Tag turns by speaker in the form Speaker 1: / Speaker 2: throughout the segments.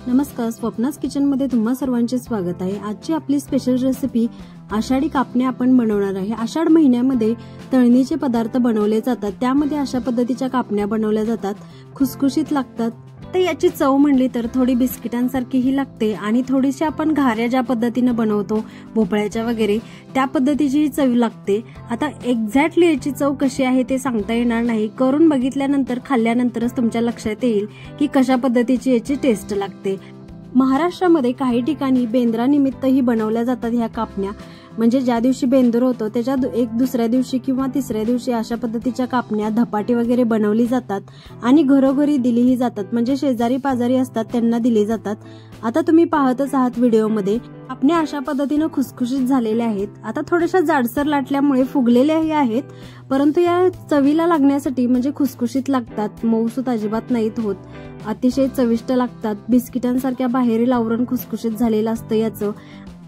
Speaker 1: नमस्कार, स्वप्नास किचनमध्ये तुम्हा सर्वांचे स्वागत आहे। आजची आपली स्पेशल रेसिपी आषाढी कापण्या आपण बनवणार आहे। आषाढ महिन्यामध्ये तळणीचे पदार्थ बनवले जातात, त्यामध्ये अशा पद्धतीच्या कापण्या बनवल्या जातात, खुसखुशीत लागतात। तर याची चव म्हणली तर थोडी बिस्किटांसारखी ही लागते आणि थोडीशी आपण घाऱ्या ज्या पद्धतीने बनवतो भोपळ्याच्या वगैरे त्या पद्धतीची चव लागते। आता एक्झॅक्टली याची चव कशी आहे ते सांगता येणार नाही, करून बघितल्यानंतर खाल्ल्यानंतरच तुमच्या लक्षात येईल की कशा पद्धतीची याची टेस्ट लागते। महाराष्ट्रामध्ये काही ठिकाणी बेंद्रानिमित्त ही बनवल्या जातात ह्या कापण्या, म्हणजे ज्या दिवशी बेंदूर होतो त्याच्या एक दुसऱ्या दिवशी किंवा तिसऱ्या दिवशी अशा पद्धतीच्या कापण्या धपाटी वगैरे बनवली जातात आणि घरोघरी दिलीही जातात, म्हणजे शेजारी पाजारी असतात त्यांना दिली जातात। आता तुम्ही पाहतच आहात व्हिडिओमध्ये कापण्या अशा पद्धतीने खुसखुशीत झालेल्या आहेत। आता थोड्याशा जाडसर लाटल्यामुळे फुगलेल्याही आहेत, परंतु या चवीला लागण्यासाठी म्हणजे खुसखुशीत लागतात, मऊसूत अजिबात नाहीत होत, अतिशय चविष्ट लागतात। बिस्किटांसारख्या बाहेरील आवरण खुसखुशीत झालेलं असतं याचं।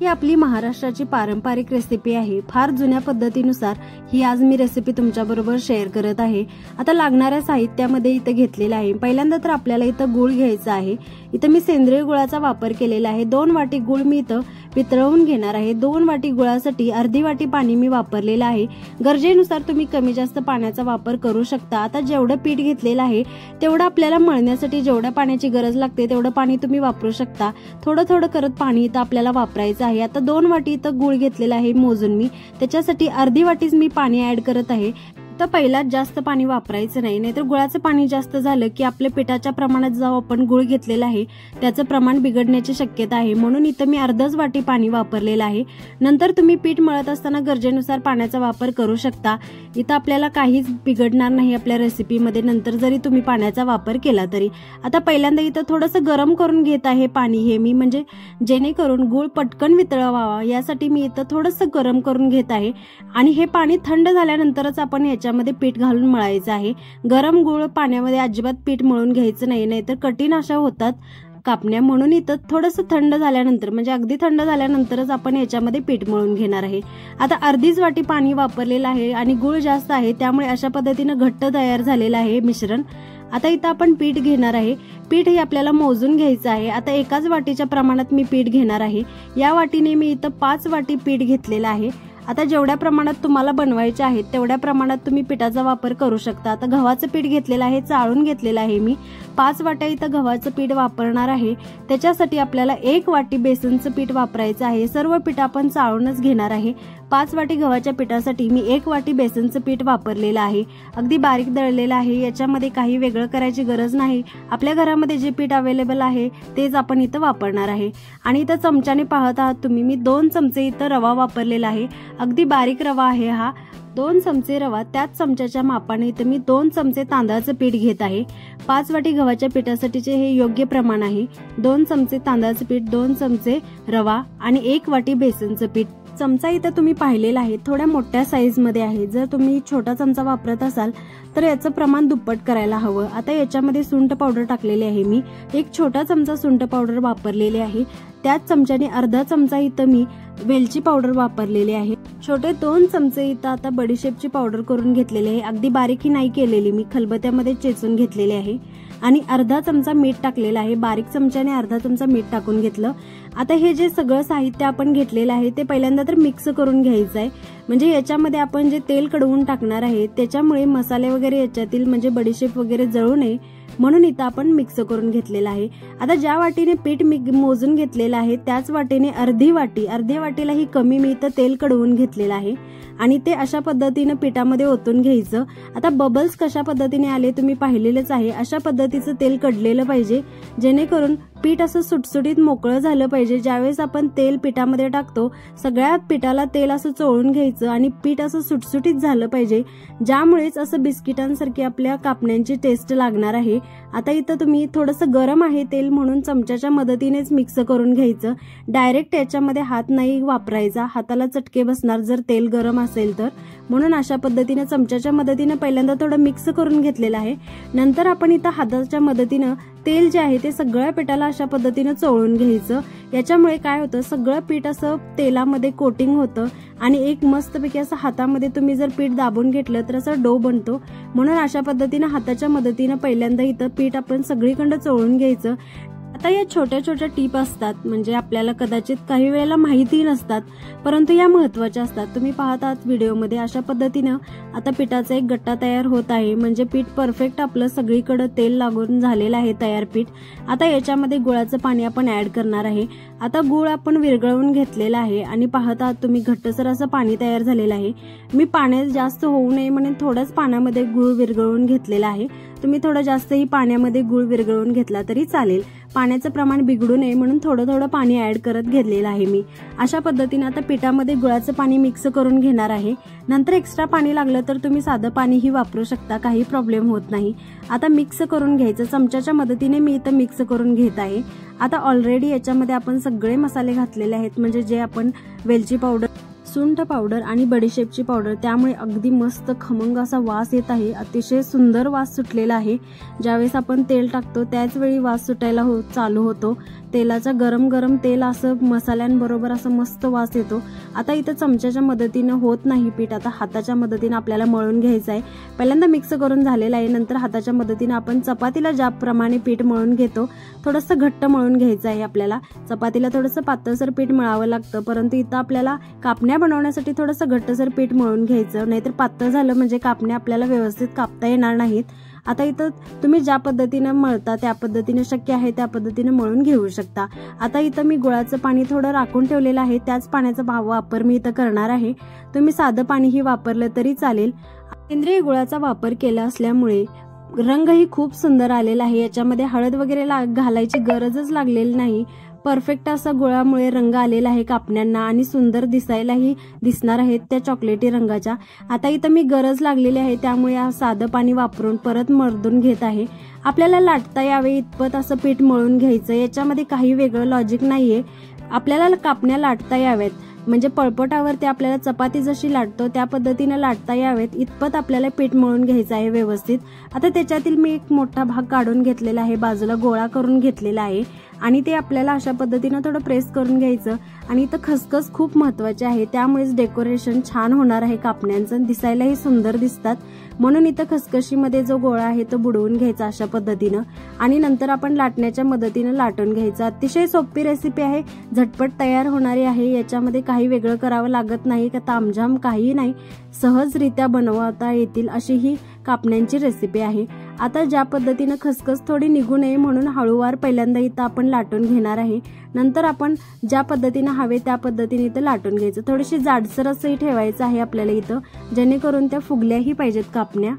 Speaker 1: ही आपली महाराष्ट्राची पारंपरिक रेसिपी आहे। फार जुन्या पद्धतीनुसार ही आज मी रेसिपी तुमच्या बरोबर शेअर करत आहे। आता लागणाऱ्या साहित्यामध्ये इथं घेतलेलं आहे, पहिल्यांदा तर आपल्याला इथं गूळ घ्यायचा आहे। इथं मी सेंद्रिय गुळाचा वापर केलेला आहे। 2 वाटी गूळ मी इथं वितळवून घेणार आहे। 2 वाटी गुळासाठी अर्धी वाटी पाणी मी वापरलेलं आहे। गरजेनुसार तुम्ही कमी जास्त पाण्याचा वापर करू शकता। आता जेवढं पीठ घेतलेलं आहे तेवढं आपल्याला मळण्यासाठी जेवढ्या पाण्याची गरज लागते तेवढं पाणी तुम्ही वापरू शकता। थोडं थोडं करत पाणी इथं आपल्याला वापरायचं आहे। आता 2 वाटी इथं गूळ घेतलेला आहे मोजून मी, त्याच्यासाठी अर्धी वाटीच मी पाणी ऍड करत आहे। तर पहिलाच जास्त पाणी वापरायचं नाही, नाहीतर गुळाचं पाणी जास्त झालं की आपल्या पिठाच्या प्रमाणात जो आपण गुळ घेतलेला आहे त्याचं प्रमाण बिघडण्याची शक्यता आहे, म्हणून इथं मी अर्धच वाटी पाणी वापरलेलं आहे। नंतर तुम्ही पीठ मळत असताना गरजेनुसार पाण्याचा वापर करू शकता, इथं आपल्याला काहीच बिघडणार नाही आपल्या रेसिपीमध्ये, नंतर जरी तुम्ही पाण्याचा वापर केला तरी। आता पहिल्यांदा इथं थोडंसं गरम करून घेत आहे पाणी हे मी, म्हणजे जेणेकरून गुळ पटकन वितळवावा यासाठी मी इथं थोडंसं गरम करून घेत आहे आणि हे पाणी थंड झाल्यानंतरच आपण याच्यामध्ये पीठ घालून मळायचं आहे। गरम गुळ पाण्यामध्ये अजिबात पीठ मळून घ्यायचं नाही, नाहीतर कठीण अशा होतात कापण्या, म्हणून इथं थोडंसं थंड झाल्यानंतर म्हणजे अगदी थंड झाल्यानंतरच आपण याच्यामध्ये पीठ मळून घेणार आहे। आता अर्धीच वाटी पाणी वापरलेलं आहे आणि गुळ जास्त आहे, त्यामुळे अशा पद्धतीने घट्ट तयार झालेलं आहे मिश्रण। आता इथं आपण पीठ घेणार आहे, पीठ हे आपल्याला मोजून घ्यायचं आहे। आता एकाच वाटीच्या प्रमाणात मी पीठ घेणार आहे। या वाटीने मी इथं 5 वाटी पीठ घेतलेलं आहे। आता जेवढ्या प्रमाणात तुम्हाला बनवायचे आहेत तेवढ्या प्रमाणात तुम्ही पिठाचा वापर करू शकता। आता गव्हाचं पीठ घेतलेलं आहे, चाळून घेतलेलं आहे मी, 5 वाट्या इथं गव्हाचं पीठ वापरणार आहे। त्याच्यासाठी आपल्याला 1 वाटी बेसनचं पीठ वापरायचं आहे। सर्व पीठ आपण चाळूनच घेणार आहे। 5 वाटी गव्हाच्या पिठासाठी मी 1 वाटी बेसनचं पीठ वापरलेलं आहे, अगदी बारीक दळलेलं आहे। याच्यामध्ये काही वेगळं करायची गरज नाही, आपल्या घरामध्ये जे पीठ अवेलेबल आहे तेच आपण इथं वापरणार आहे। आणि इथं चमच्याने पाहत आहात तुम्ही, मी 2 चमचे इथं रवा वापरलेला आहे, अगदी बारीक रवा आहे हा। 2 चमचे रवा, त्याच चमच्याच्या मापाने इथं मी 2 चमचे तांदळाचं पीठ घेत आहे। 5 वाटी गव्हाच्या पिठासाठीचे हे योग्य प्रमाण आहे। 2 चमचे तांदळाचं पीठ, 2 चमचे रवा आणि 1 वाटी बेसनचं पीठ। चमचा इथं तुम्ही पाहिलेला आहे, थोड्या मोठ्या साईज मध्ये आहे। जर तुम्ही छोटा चमचा वापरत असाल तर याचं प्रमाण दुप्पट करायला हवं। आता याच्यामध्ये सुंठ पावडर टाकलेली आहे मी, 1 छोटा चमचा सुंठ पावडर वापरलेली आहे। त्याच चमच्याने अर्धा चमचा इथं मी वेलची पावडर वापरलेली आहे। छोटे 2 चमचे इथं आता बडीशेपची पावडर करून घेतलेली आहे, अगदी बारीक ही नाही केलेली मी, खलबत्त्यामध्ये चेचून घेतलेली आहे। आणि अर्धा चमचा मीठ टाकलेला आहे, बारीक चमच्याने अर्धा चमचा मीठ टाकून घेतलं। आता हे जे सगळं साहित्य आपण घेतलेलं आहे ते पहिल्यांदा तर मिक्स करून घ्यायचं आहे, म्हणजे याच्यामध्ये आपण जे तेल कडवून टाकणार आहे त्याच्यामुळे मसाले वगैरे याच्यातील म्हणजे बडीशेप वगैरे जळू नये, म्हणून इथं आपण मिक्स करून घेतलेलं आहे। आता ज्या वाटीने पीठ मोजून घेतलेलं आहे त्याच वाटीने अर्धी वाटीलाही कमी मी इथं तेल कडवून घेतलेलं आहे आणि ते अशा पद्धतीने पिठामध्ये ओतून घ्यायचं। आता बबल्स कशा पद्धतीने आले तुम्ही पाहिलेलेच आहे, अशा पद्धतीचं तेल कडलेलं पाहिजे, जेणेकरून पीठ असं सुटसुटीत मोकळं झालं पाहिजे। ज्यावेळेस आपण तेल पिठामध्ये टाकतो सगळ्या पिठाला तेल असं चोळून घ्यायचं आणि पीठ असं सुटसुटीत झालं पाहिजे, ज्यामुळेच असं बिस्किटांसारखी आपल्या कापण्यांची टेस्ट लागणार आहे। आता इथं तुम्ही थोडंसं गरम आहे तेल म्हणून चमच्याच्या मदतीनेच मिक्स करून घ्यायचं, डायरेक्ट याच्यामध्ये हात नाही वापरायचा, हाताला चटके बसणार जर तेल गरम असेल तर, म्हणून अशा पद्धतीने चमच्याच्या मदतीने पहिल्यांदा थोडं मिक्स करून घेतलेलं आहे। नंतर आपण इथं हाताच्या मदतीने तेल जे आहे ते सगळ्या पिठाला अशा पद्धतीने चोळून घ्यायचं। याच्यामुळे काय होतं, सगळं पीठ असं तेलामध्ये कोटिंग होतं आणि एक मस्तपैकी असं हातामध्ये तुम्ही जर पीठ दाबून घेतलं तर असं डो बनतो, म्हणून अशा पद्धतीने हाताच्या मदतीने पहिल्यांदा इथं पीठ आपण सगळीकडे चोळून घ्यायचं। आता या छोट्या छोट्या टिप असतात, म्हणजे आपल्याला कदाचित काही वेळेला माहिती नसतात, परंतु या महत्त्वाच्या असतात. तुम्ही पाहत आहात व्हिडिओमध्ये अशा पद्धतीनं आता पिठाचा एक गट्टा तयार होत आहे. म्हणजे पीठ परफेक्ट आपलं सगळीकडे तेल लागून झालेलं आहे तयार पीठ. आता याच्यामध्ये गुळाचं पाणी आपण ऍड करणार आहे. आता गुळ आपण विरघळवून घेतलेला आहे आणि पाहत आहात तुम्ही घट्टसर असं पाणी तयार झालेलं आहे. मी पाण्यात जास्त होऊ नये म्हणून थोडंच पाण्यामध्ये गुळ विरघळवून घेतलेला आहे. तुम्ही थोडं जास्तही पाण्यामध्ये गुळ विरघळवून घेतला तरी चालेल. पाण्याचं प्रमाण बिघडू नये म्हणून थोडं थोडं पाणी ऍड करत घेतलेलं आहे मी. अशा पद्धतीने आता पिठामध्ये गुळाचं पाणी मिक्स करून घेणार आहे. नंतर एक्स्ट्रा पाणी लागलं तर तुम्ही साधं पाणीही वापरू शकता, काही प्रॉब्लेम होत नाही. आता मिक्स करून घ्यायचं. चमच्याच्या मदतीने मी इथं मिक्स करून घेत आहे. आता ऑलरेडी याच्यामध्ये आपण सगळे मसाले घातलेले आहेत, म्हणजे जे आपण वेलची पावडर, सुंठ पावडर आणि बडीशेपची पावडर, त्यामुळे अगदी मस्त खमंग असा वास येत आहे. अतिशय सुंदर वास सुटलेला आहे. ज्यावेळेस आपण तेल टाकतो त्याच वेळी वास सुटायला चालू होतो. तेलाचा गरम गरम तेल असं मसाल्यांबरोबर असं मस्त वास येतो. आता इथं चमच्याच्या मदतीनं होत नाही पीठ, आता हाताच्या मदतीनं आपल्याला मळून घ्यायचं आहे. पहिल्यांदा मिक्स करून झालेलं आहे, नंतर हाताच्या मदतीनं आपण चपातीला ज्याप्रमाणे पीठ मळून घेतो थोडंसं घट्ट मळून घ्यायचं आहे. आपल्याला चपातीला थोडंसं पातळसर पीठ मळावं लागतं, परंतु इथं आपल्याला कापण्या बनवण्यासाठी थोडंसं घट्टसर पीठ मळून घ्यायचं, नाहीतर पातळ झालं म्हणजे कापण्या आपल्याला व्यवस्थित कापता येणार नाहीत. आता इथं तुम्ही ज्या पद्धतीनं मळता त्या पद्धतीने शक्य आहे त्या पद्धतीने मळून घेऊ शकता. आता इथं मी गुळाचं पाणी थोडं राखून ठेवलेलं आहे, त्याच पाण्याचा वापर मी इथं करणार आहे. तुम्ही साधं पाणीही वापरलं तरी चालेल. सेंद्रिय गुळाचा वापर केला असल्यामुळे रंगही खूप सुंदर आलेला आहे. याच्यामध्ये हळद वगैरे घालायची गरजच लागलेली नाही. परफेक्ट असा गुळामुळे रंग आलेला आहे कापण्यांना आणि सुंदर दिसायलाही दिसणार आहेत त्या चॉकलेटी रंगाच्या. आता इथं मी गरज लागलेली आहे त्यामुळे साधं पाणी वापरून परत मर्दून घेत आहे. आपल्याला लाटता यावे इतपत असं पीठ मळून घ्यायचं. याच्यामध्ये काही वेगळं लॉजिक नाहीये. आपल्याला कापण्या लाटता याव्यात, म्हणजे पळपटावरती आपल्याला चपाती जशी लाटतो त्या पद्धतीने लाटता यावेत इतपत आपल्याला पीठ मळून घ्यायचं आहे व्यवस्थित. आता त्याच्यातील मी एक मोठा भाग काढून घेतलेला आहे, बाजूला गोळा करून घेतलेला आहे आणि ते आपल्याला अशा पद्धतीनं थोडं प्रेस करून घ्यायचं. आणि इथं खसखस खूप महत्वाचे आहे, त्यामुळेच डेकोरेशन छान होणार आहे कापण्यांचं, दिसायलाही सुंदर दिसतात. म्हणून इथं खसखशीमध्ये जो गोळा आहे तो बुडवून घ्यायचा अशा पद्धतीनं आणि नंतर आपण लाटण्याच्या मदतीनं लाटून घ्यायचं. अतिशय सोपी रेसिपी आहे, झटपट तयार होणारी आहे. याच्यामध्ये काही वेगळं करावं लागत नाही का तामझाम काही नाही, सहजरित्या बनवता येतील अशी ही कापण्यांची रेसिपी आहे. आता ज्या पद्धतीनं खसखस थोडी निघू नये म्हणून हळूवार पहिल्यांदा इथं आपण लाटून घेणार आहे. नंतर आपण ज्या पद्धतीनं हवे त्या पद्धतीने इथं लाटून घ्यायचं. थोडीशी जाडसर असंही ठेवायचं आहे आपल्याला इथं, जेणेकरून त्या फुगल्याही पाहिजेत कापण्या.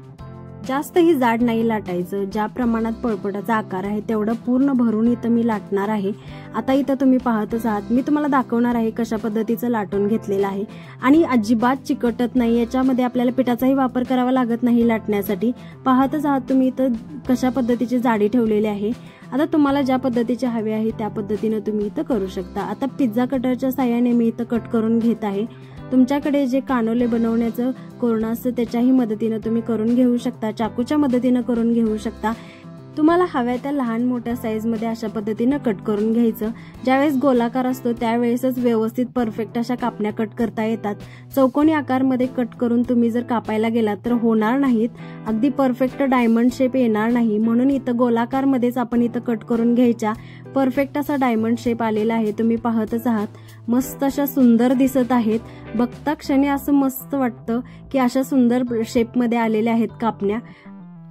Speaker 1: जास्तही जाड नाही लाटायचं. ज्या प्रमाणात पळपटाचा आकार आहे तेवढं पूर्ण भरून इथं मी लाटणार आहे. आता इथं तुम्ही पाहतच आहात, मी तुम्हाला दाखवणार आहे कशा पद्धतीचं लाटून घेतलेलं आहे आणि अजिबात चिकटत नाही. याच्यामध्ये आपल्याला पिठाचाही वापर करावा लागत नाही लाटण्यासाठी. पाहतच आहात तुम्ही इथं कशा पद्धतीची जाडी ठेवलेली आहे. आता तुम्हाला ज्या पद्धतीचे हवे आहे त्या पद्धतीने तुम्ही इथं करू शकता. आता पिझ्झा कटरच्या साहाय्याने मी इथं कट करून घेत आहे. तुमच्याकडे जे कानोले बनवण्याचं कोरणं असतं त्याच्याही मदतीनं तुम्ही करून घेऊ शकता, चाकूच्या मदतीनं करून घेऊ शकता. तुम्हाला हव्या त्या लहान मोठ्या साईजमध्ये अशा पद्धतीनं कट करून घ्यायचं. ज्यावेळेस गोलाकार असतो त्यावेळेसच व्यवस्थित परफेक्ट अशा कापण्या कट करता येतात. चौकोनी आकारमध्ये कट करून तुम्ही जर कापायला गेलात तर होणार नाहीत, अगदी परफेक्ट डायमंड शेप येणार नाही. म्हणून इथं गोलाकारमध्येच आपण इथं कट करून घ्यायच्या. परफेक्ट असा डायमंड शेप आलेला आहे, तुम्ही पाहतच आहात. मस्त अशा सुंदर दिसत आहेत. बघता क्षणी असं मस्त वाटतं की अशा सुंदर शेपमध्ये आलेल्या आहेत कापण्या.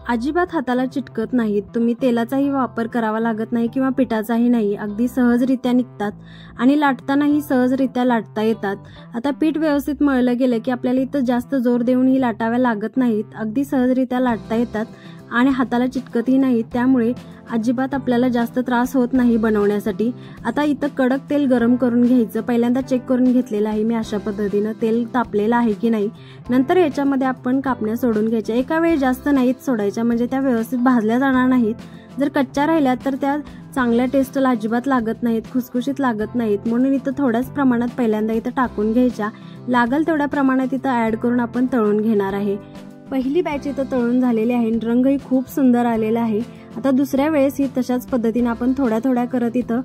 Speaker 1: अजिबात हाताला चिटकत नाहीत. तुम्ही तेलाचाही वापर करावा लागत नाही किंवा पिठाचाही नाही. अगदी सहजरित्या निघतात आणि लाटतानाही सहजरित्या लाटता येतात. आता पीठ व्यवस्थित मळलं गेलं की आपल्याला इथं जास्त जोर देऊनही लाटाव्या लागत नाहीत. अगदी सहजरित्या लाटता येतात आणि हाताला चिटकतही नाही, त्यामुळे अजिबात आपल्याला जास्त त्रास होत नाही बनवण्यासाठी. आता इथं कडक तेल गरम करून घ्यायचं. पहिल्यांदा चेक करून घेतलेलं आहे मी अशा पद्धतीनं, तेल तापलेलं आहे की नाही. नंतर याच्यामध्ये आपण कापण्या सोडून घ्यायच्या. एका वेळी जास्त नाहीत सोडायच्या, म्हणजे त्या व्यवस्थित भाजल्या जाणार नाहीत. जर कच्च्या राहिल्या तर त्या चांगल्या टेस्टला अजिबात लागत नाहीत, खुसखुशीत लागत नाहीत. म्हणून इथं थोड्याच प्रमाणात पहिल्यांदा इथं टाकून घ्यायच्या. लागल तेवढ्या प्रमाणात इथं ऍड करून आपण तळून घेणार आहे. पहिली बॅच इथं तळून झालेली आहे, रंगही खूप सुंदर आलेला आहे. आता दुसऱ्या वेळेस ही तशाच पद्धतीने आपण थोड्या थोड्या करत इथं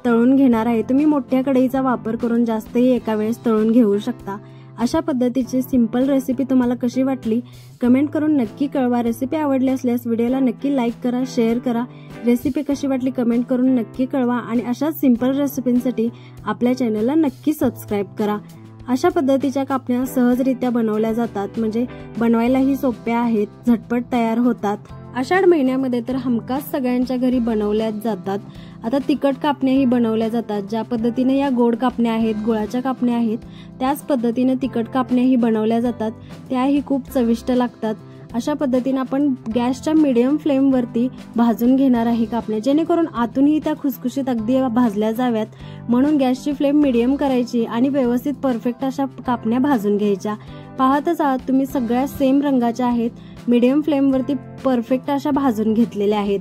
Speaker 1: तळून घेणार आहे. तुम्ही मोठ्या कढईचा वापर करून जास्तही एका वेळेस तळून घेऊ शकता. अशा पद्धतीची सिंपल रेसिपी तुम्हाला कशी वाटली कमेंट करून नक्की कळवा। रेसिपी आवडली असल्यास व्हिडिओला नक्की लाईक करा, शेअर करा। रेसिपी कशी वाटली कमेंट करून नक्की कळवा आणि अशाच सिंपल रेसिपींसाठी आपल्या चॅनलला नक्की सबस्क्राईब करा। अशा पद्धतीच्या कापण्या सहजरित्या बनवल्या जातात, म्हणजे बनवायलाही सोप्या आहेत, झटपट तयार होतात। आषाढ महिन्यामध्ये तर हमखास सगळ्यांच्या घरी बनवल्याच जातात। आता तिखट कापण्याही बनवल्या जातात। ज्या पद्धतीने या गोड कापण्या आहेत, गुळाच्या कापण्या आहेत, त्याच पद्धतीने तिखट कापण्याही बनवल्या जातात। त्याही खूप चविष्ट लागतात। अशा पद्धतीने आपण गॅसच्या मीडियम फ्लेमवरती भाजून घेणार आहे कापण्या, जेणेकरून आतूनही त्या खुसखुशीत अगदी भाजल्या जाव्यात, म्हणून गॅसची फ्लेम मीडियम करायची आणि व्यवस्थित परफेक्ट अशा कापण्या भाजून घ्यायच्या। पाहतच आहात तुम्ही, सगळ्या सेम रंगाच्या आहेत, मीडियम फ्लेमवरती परफेक्ट अशा भाजून घेतलेल्या आहेत।